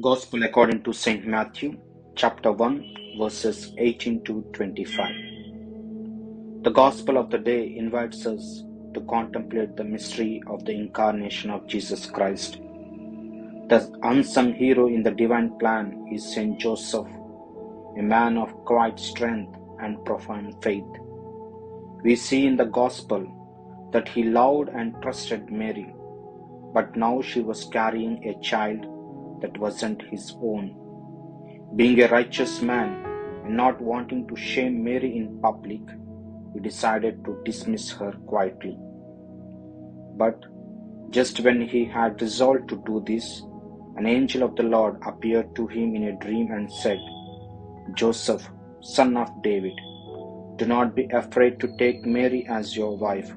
Gospel according to St. Matthew, chapter 1, verses 18 to 25. The Gospel of the day invites us to contemplate the mystery of the incarnation of Jesus Christ. The unsung hero in the divine plan is St. Joseph, a man of quiet strength and profound faith. We see in the Gospel that he loved and trusted Mary, but now she was carrying a child that wasn't his own. Being a righteous man and not wanting to shame Mary in public, he decided to dismiss her quietly. But just when he had resolved to do this, an angel of the Lord appeared to him in a dream and said, "Joseph, son of David, do not be afraid to take Mary as your wife,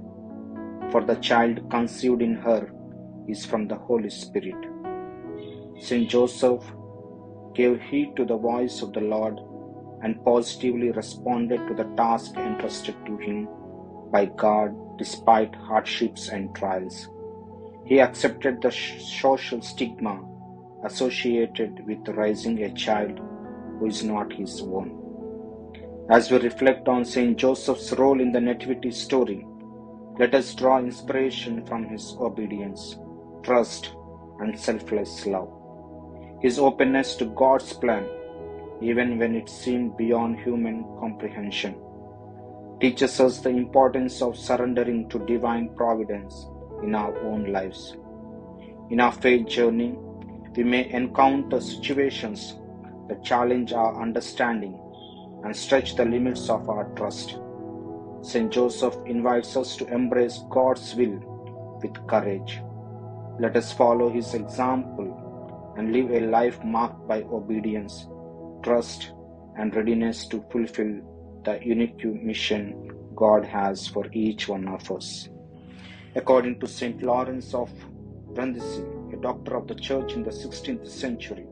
for the child conceived in her is from the Holy Spirit." Saint Joseph gave heed to the voice of the Lord and positively responded to the task entrusted to him by God despite hardships and trials. He accepted the social stigma associated with raising a child who is not his own. As we reflect on Saint Joseph's role in the Nativity story, let us draw inspiration from his obedience, trust, and selfless love. His openness to God's plan, even when it seemed beyond human comprehension, teaches us the importance of surrendering to divine providence in our own lives. In our faith journey, we may encounter situations that challenge our understanding and stretch the limits of our trust. Saint Joseph invites us to embrace God's will with courage. Let us follow his example and live a life marked by obedience, trust, and readiness to fulfill the unique mission God has for each one of us. According to St. Lawrence of Brindisi, a doctor of the Church in the 16th century,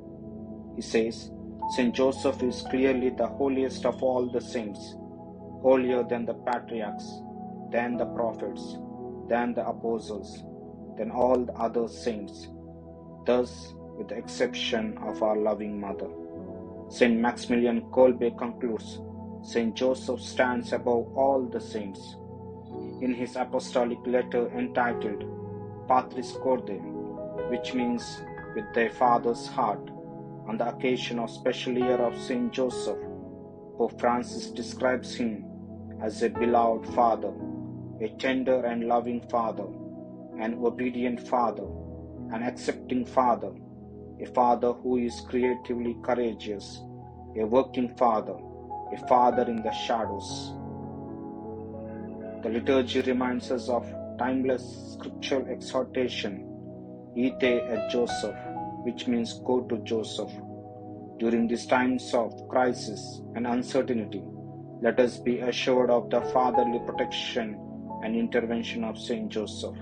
he says, "St. Joseph is clearly the holiest of all the saints, holier than the patriarchs, than the prophets, than the apostles, than all the other saints. Thus, with the exception of our loving mother." St. Maximilian Kolbe concludes, "St. Joseph stands above all the saints." In his apostolic letter entitled Patris Corde, which means with their father's heart, on the occasion of special year of St. Joseph, Pope Francis describes him as a beloved father, a tender and loving father, an obedient father, an accepting father, a father who is creatively courageous, a working father, a father in the shadows. The liturgy reminds us of timeless scriptural exhortation, "Ite et Joseph," which means go to Joseph. During these times of crisis and uncertainty, let us be assured of the fatherly protection and intervention of Saint Joseph.